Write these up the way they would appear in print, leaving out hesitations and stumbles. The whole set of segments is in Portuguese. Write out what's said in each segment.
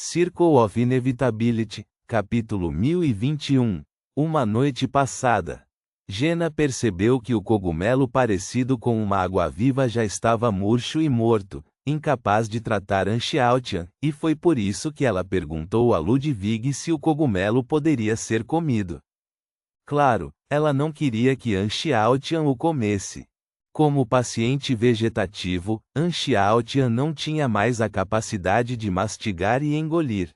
Circle of Inevitability, capítulo 1021. Uma noite passada. Jenna percebeu que o cogumelo parecido com uma água-viva já estava murcho e morto, incapaz de tratar Anxiautian, e foi por isso que ela perguntou a Ludwig se o cogumelo poderia ser comido. Claro, ela não queria que Anxiautian o comesse. Como paciente vegetativo, Anxiautian não tinha mais a capacidade de mastigar e engolir.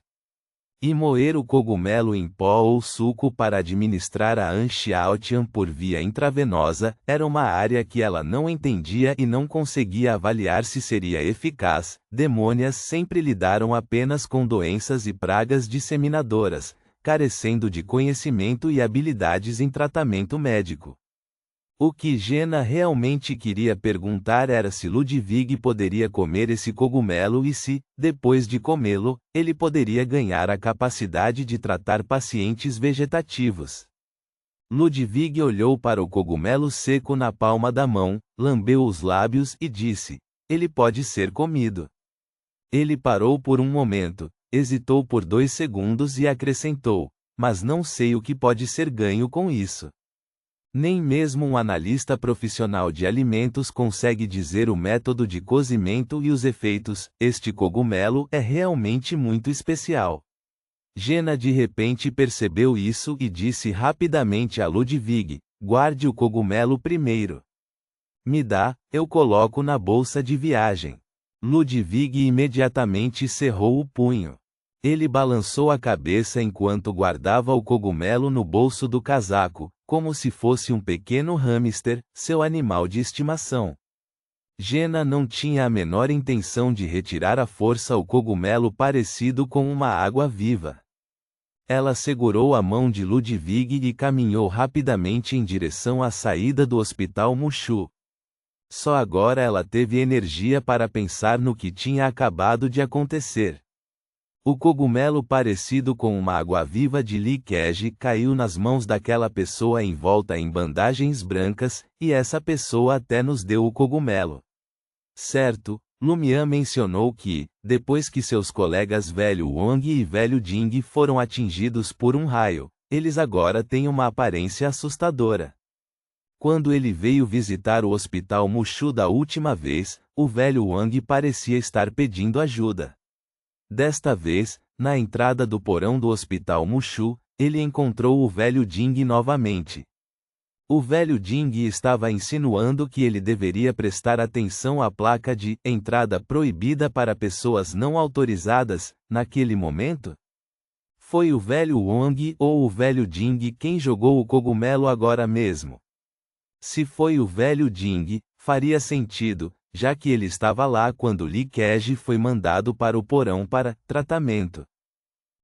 E moer o cogumelo em pó ou suco para administrar a Anxiautian por via intravenosa era uma área que ela não entendia e não conseguia avaliar se seria eficaz. Demônias sempre lidaram apenas com doenças e pragas disseminadoras, carecendo de conhecimento e habilidades em tratamento médico. O que Jenna realmente queria perguntar era se Ludwig poderia comer esse cogumelo e se, depois de comê-lo, ele poderia ganhar a capacidade de tratar pacientes vegetativos. Ludwig olhou para o cogumelo seco na palma da mão, lambeu os lábios e disse: "Ele pode ser comido." Ele parou por um momento, hesitou por 2 segundos e acrescentou: "Mas não sei o que pode ser ganho com isso." Nem mesmo um analista profissional de alimentos consegue dizer o método de cozimento e os efeitos. Este cogumelo é realmente muito especial. Jenna de repente percebeu isso e disse rapidamente a Ludwig: "Guarde o cogumelo primeiro. Me dá, eu coloco na bolsa de viagem." Ludwig imediatamente cerrou o punho. Ele balançou a cabeça enquanto guardava o cogumelo no bolso do casaco, como se fosse um pequeno hamster, seu animal de estimação. Jenna não tinha a menor intenção de retirar à força o cogumelo parecido com uma água-viva. Ela segurou a mão de Ludwig e caminhou rapidamente em direção à saída do Hospital Mushu. Só agora ela teve energia para pensar no que tinha acabado de acontecer. O cogumelo parecido com uma água-viva de Liquege caiu nas mãos daquela pessoa envolta em bandagens brancas, e essa pessoa até nos deu o cogumelo. Certo, Lumian mencionou que, depois que seus colegas Velho Wong e Velho Ding foram atingidos por um raio, eles agora têm uma aparência assustadora. Quando ele veio visitar o Hospital Mushu da última vez, o Velho Wang parecia estar pedindo ajuda. Desta vez, na entrada do porão do Hospital Mushu, ele encontrou o Velho Ding novamente. O Velho Ding estava insinuando que ele deveria prestar atenção à placa de "entrada proibida para pessoas não autorizadas", naquele momento. Foi o Velho Wong ou o Velho Ding quem jogou o cogumelo agora mesmo? Se foi o Velho Ding, faria sentido, já que ele estava lá quando Liquege foi mandado para o porão para tratamento.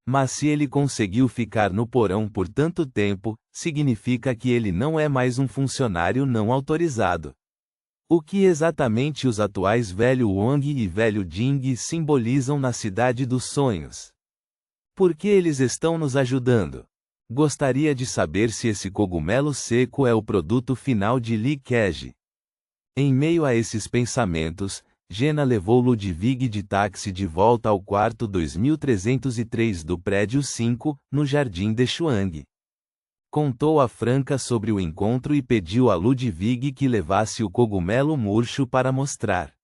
Mas se ele conseguiu ficar no porão por tanto tempo, significa que ele não é mais um funcionário não autorizado. O que exatamente os atuais Velho Wong e Velho Ding simbolizam na Cidade dos Sonhos? Por que eles estão nos ajudando? Gostaria de saber se esse cogumelo seco é o produto final de Liquege. Em meio a esses pensamentos, Jenna levou Ludwig de táxi de volta ao quarto 2303 do prédio 5, no Jardim de Shuang. Contou a Franca sobre o encontro e pediu a Ludwig que levasse o cogumelo murcho para mostrar.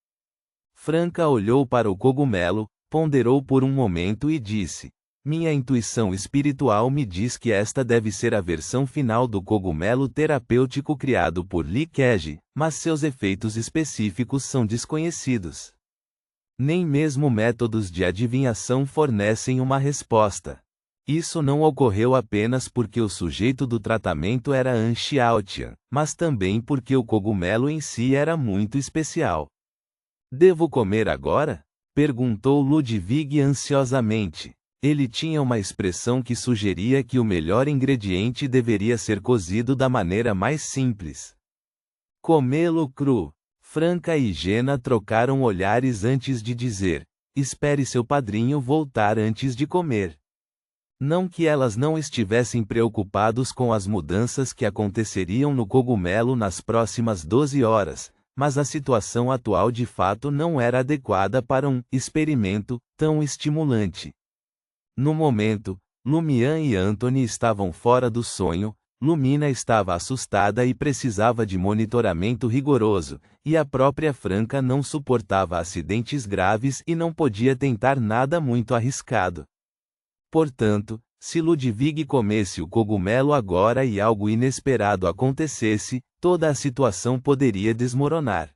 Franca olhou para o cogumelo, ponderou por um momento e disse: "Minha intuição espiritual me diz que esta deve ser a versão final do cogumelo terapêutico criado por Liquege, mas seus efeitos específicos são desconhecidos. Nem mesmo métodos de adivinhação fornecem uma resposta. Isso não ocorreu apenas porque o sujeito do tratamento era Anxiautian, mas também porque o cogumelo em si era muito especial." "Devo comer agora?" perguntou Ludwig ansiosamente. Ele tinha uma expressão que sugeria que o melhor ingrediente deveria ser cozido da maneira mais simples. "Comê-lo cru." Franca e Jenna trocaram olhares antes de dizer: "Espere seu padrinho voltar antes de comer." Não que elas não estivessem preocupados com as mudanças que aconteceriam no cogumelo nas próximas 12 horas, mas a situação atual de fato não era adequada para um experimento tão estimulante. No momento, Lumian e Anthony estavam fora do sonho. Lumina estava assustada e precisava de monitoramento rigoroso, e a própria Franca não suportava acidentes graves e não podia tentar nada muito arriscado. Portanto, se Ludwig comesse o cogumelo agora e algo inesperado acontecesse, toda a situação poderia desmoronar.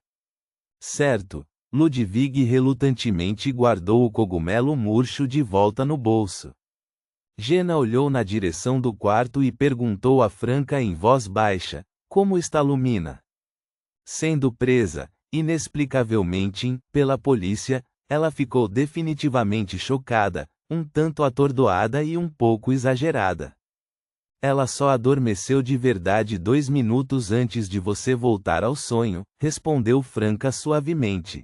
Certo, Ludwig relutantemente guardou o cogumelo murcho de volta no bolso. Jenna olhou na direção do quarto e perguntou a Franca em voz baixa: como está Lumina? Sendo presa, inexplicavelmente, pela polícia, ela ficou definitivamente chocada, um tanto atordoada e um pouco exagerada. Ela só adormeceu de verdade 2 minutos antes de você voltar ao sonho, respondeu Franca suavemente.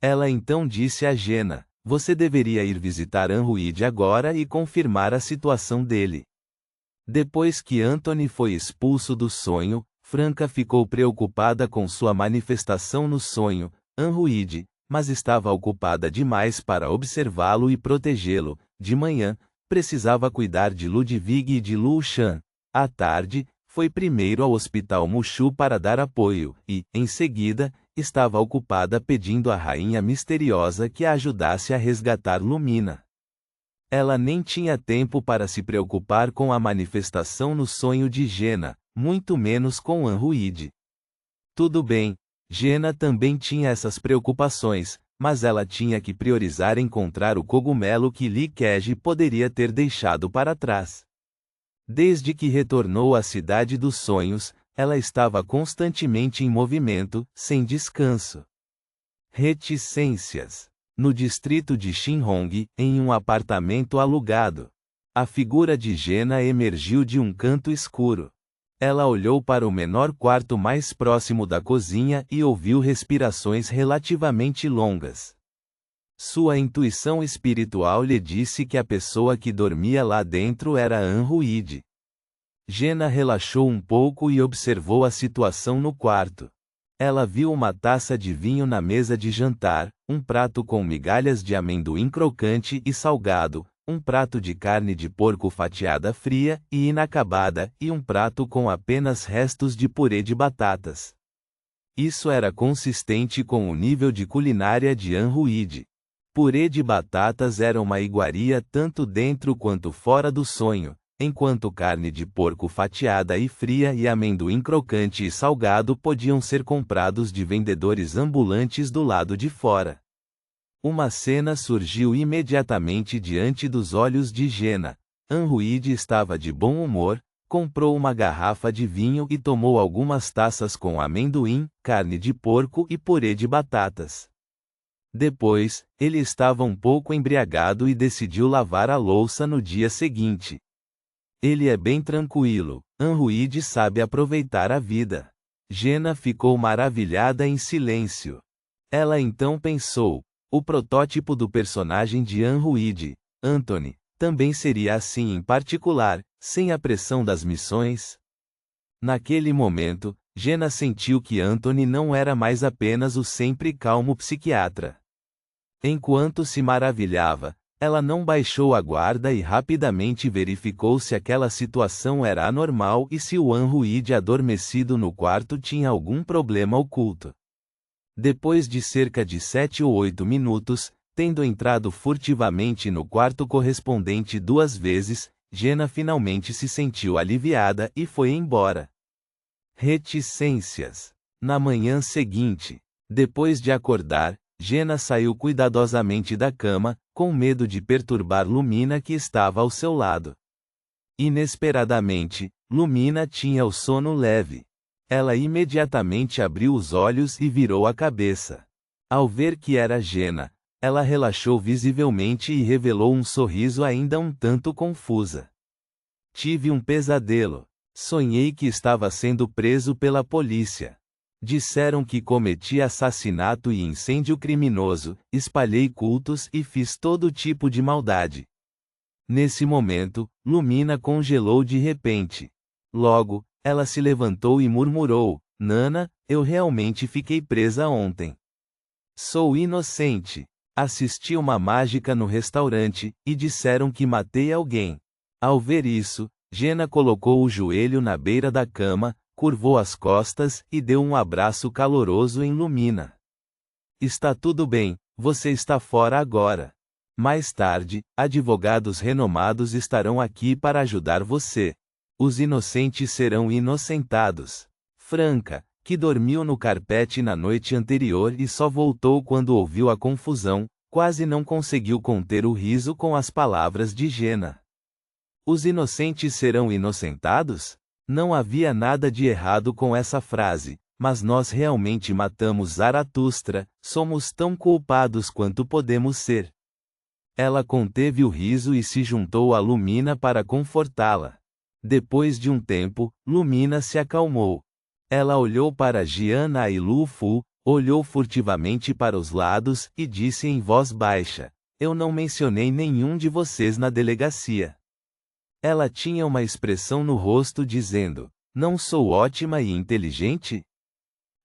Ela então disse a Jenna: você deveria ir visitar Anruid agora e confirmar a situação dele. Depois que Anthony foi expulso do sonho, Franca ficou preocupada com sua manifestação no sonho, Anruid, mas estava ocupada demais para observá-lo e protegê-lo. De manhã, precisava cuidar de Ludwig e de Lu Shan. À tarde, foi primeiro ao Hospital Mushu para dar apoio, e, em seguida, estava ocupada pedindo à rainha misteriosa que a ajudasse a resgatar Lumina. Ela nem tinha tempo para se preocupar com a manifestação no sonho de Jenna, muito menos com Anruid. Tudo bem, Jenna também tinha essas preocupações, mas ela tinha que priorizar encontrar o cogumelo que Li Keji poderia ter deixado para trás. Desde que retornou à cidade dos sonhos, ela estava constantemente em movimento, sem descanso. Reticências. No distrito de Xinhong, em um apartamento alugado. A figura de Jenna emergiu de um canto escuro. Ela olhou para o menor quarto mais próximo da cozinha e ouviu respirações relativamente longas. Sua intuição espiritual lhe disse que a pessoa que dormia lá dentro era Anruid. Jenna relaxou um pouco e observou a situação no quarto. Ela viu uma taça de vinho na mesa de jantar, um prato com migalhas de amendoim crocante e salgado, um prato de carne de porco fatiada fria e inacabada e um prato com apenas restos de purê de batatas. Isso era consistente com o nível de culinária de Anruid. Purê de batatas era uma iguaria tanto dentro quanto fora do sonho, enquanto carne de porco fatiada e fria e amendoim crocante e salgado podiam ser comprados de vendedores ambulantes do lado de fora. Uma cena surgiu imediatamente diante dos olhos de Jenna. Anruid estava de bom humor, comprou uma garrafa de vinho e tomou algumas taças com amendoim, carne de porco e purê de batatas. Depois, ele estava um pouco embriagado e decidiu lavar a louça no dia seguinte. Ele é bem tranquilo, Anruid sabe aproveitar a vida. Jenna ficou maravilhada em silêncio. Ela então pensou, o protótipo do personagem de Anruid, Anthony, também seria assim em particular, sem a pressão das missões? Naquele momento, Jenna sentiu que Anthony não era mais apenas o sempre calmo psiquiatra. Enquanto se maravilhava, ela não baixou a guarda e rapidamente verificou se aquela situação era anormal e se o Anruid adormecido no quarto tinha algum problema oculto. Depois de cerca de 7 ou 8 minutos, tendo entrado furtivamente no quarto correspondente 2 vezes, Jenna finalmente se sentiu aliviada e foi embora. Reticências. Na manhã seguinte, depois de acordar, Jenna saiu cuidadosamente da cama, com medo de perturbar Lumina que estava ao seu lado. Inesperadamente, Lumina tinha o sono leve. Ela imediatamente abriu os olhos e virou a cabeça. Ao ver que era Jenna, ela relaxou visivelmente e revelou um sorriso ainda um tanto confusa. Tive um pesadelo. Sonhei que estava sendo preso pela polícia. Disseram que cometi assassinato e incêndio criminoso, espalhei cultos e fiz todo tipo de maldade. Nesse momento, Lumina congelou de repente. Logo, ela se levantou e murmurou, Nana, eu realmente fiquei presa ontem. Sou inocente. Assisti uma mágica no restaurante, e disseram que matei alguém. Ao ver isso, Jenna colocou o joelho na beira da cama, curvou as costas e deu um abraço caloroso em Lumina. Está tudo bem, você está fora agora. Mais tarde, advogados renomados estarão aqui para ajudar você. Os inocentes serão inocentados. Franca, que dormiu no carpete na noite anterior e só voltou quando ouviu a confusão, quase não conseguiu conter o riso com as palavras de Jenna. Os inocentes serão inocentados? Não havia nada de errado com essa frase, mas nós realmente matamos Zaratustra, somos tão culpados quanto podemos ser. Ela conteve o riso e se juntou a Lumina para confortá-la. Depois de um tempo, Lumina se acalmou. Ela olhou para Jiana e Lu Fu, olhou furtivamente para os lados e disse em voz baixa: Eu não mencionei nenhum de vocês na delegacia. Ela tinha uma expressão no rosto dizendo: Não sou ótima e inteligente?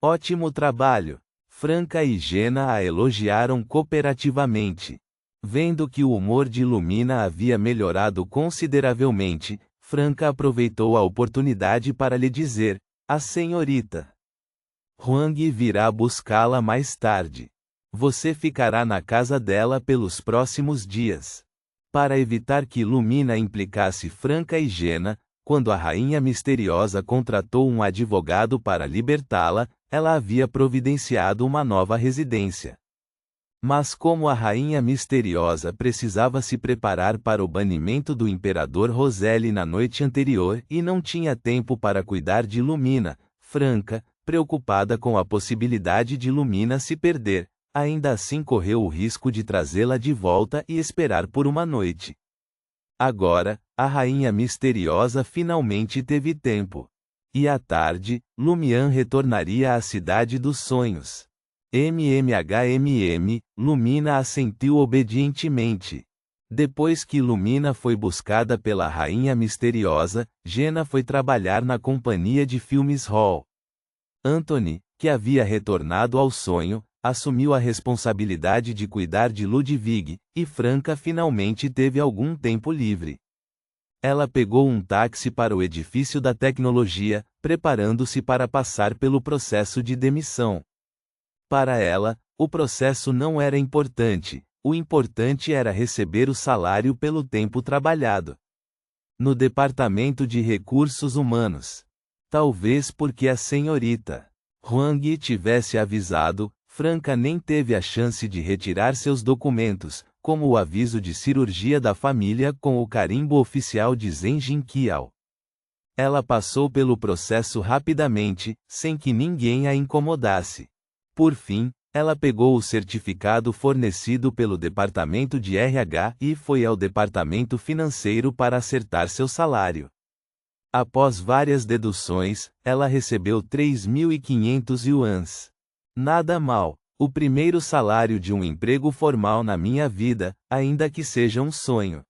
Ótimo trabalho! Franca e Jenna a elogiaram cooperativamente. Vendo que o humor de Lumina havia melhorado consideravelmente, Franca aproveitou a oportunidade para lhe dizer: A senhorita Huang virá buscá-la mais tarde. Você ficará na casa dela pelos próximos dias. Para evitar que Lumina implicasse Franca e Jenna, quando a Rainha Misteriosa contratou um advogado para libertá-la, ela havia providenciado uma nova residência. Mas como a Rainha Misteriosa precisava se preparar para o banimento do Imperador Roseli na noite anterior e não tinha tempo para cuidar de Lumina, Franca, preocupada com a possibilidade de Lumina se perder, ainda assim correu o risco de trazê-la de volta e esperar por uma noite. Agora, a Rainha Misteriosa finalmente teve tempo. E à tarde, Lumian retornaria à Cidade dos Sonhos. Lumina assentiu obedientemente. Depois que Lumina foi buscada pela Rainha Misteriosa, Jenna foi trabalhar na companhia de filmes Hall. Anthony, que havia retornado ao sonho, assumiu a responsabilidade de cuidar de Ludwig, e Franca finalmente teve algum tempo livre. Ela pegou um táxi para o edifício da tecnologia, preparando-se para passar pelo processo de demissão. Para ela, o processo não era importante, o importante era receber o salário pelo tempo trabalhado. No Departamento de Recursos Humanos. Talvez porque a senhorita Huang tivesse avisado, Franca nem teve a chance de retirar seus documentos, como o aviso de cirurgia da família com o carimbo oficial de Zhen Jinqiao. Ela passou pelo processo rapidamente, sem que ninguém a incomodasse. Por fim, ela pegou o certificado fornecido pelo departamento de RH e foi ao departamento financeiro para acertar seu salário. Após várias deduções, ela recebeu 3.500 yuans. Nada mal, o primeiro salário de um emprego formal na minha vida, ainda que seja um sonho.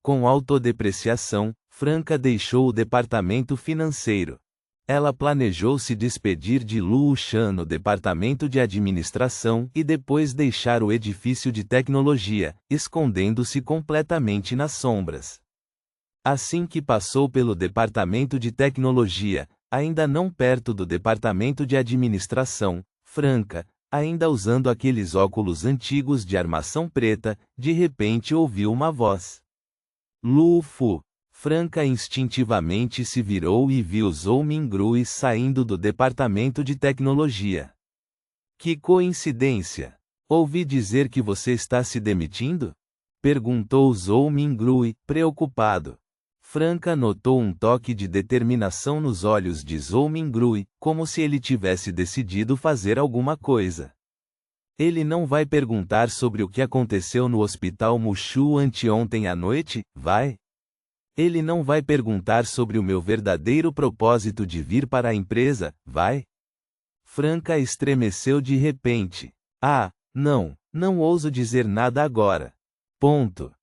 Com autodepreciação, Franca deixou o departamento financeiro. Ela planejou se despedir de Lu Shan no departamento de administração e depois deixar o edifício de tecnologia, escondendo-se completamente nas sombras. Assim que passou pelo departamento de tecnologia, ainda não perto do departamento de administração, Franca, ainda usando aqueles óculos antigos de armação preta, de repente ouviu uma voz. Lu Fu. Franca instintivamente se virou e viu Zhou Mingrui saindo do departamento de tecnologia. Que coincidência! Ouvi dizer que você está se demitindo? Perguntou Zhou Mingrui, preocupado. Franca notou um toque de determinação nos olhos de Zhou Mingrui, como se ele tivesse decidido fazer alguma coisa. Ele não vai perguntar sobre o que aconteceu no hospital Mushu anteontem à noite, vai? Ele não vai perguntar sobre o meu verdadeiro propósito de vir para a empresa, vai? Franca estremeceu de repente. Ah, não ouso dizer nada agora. Ponto.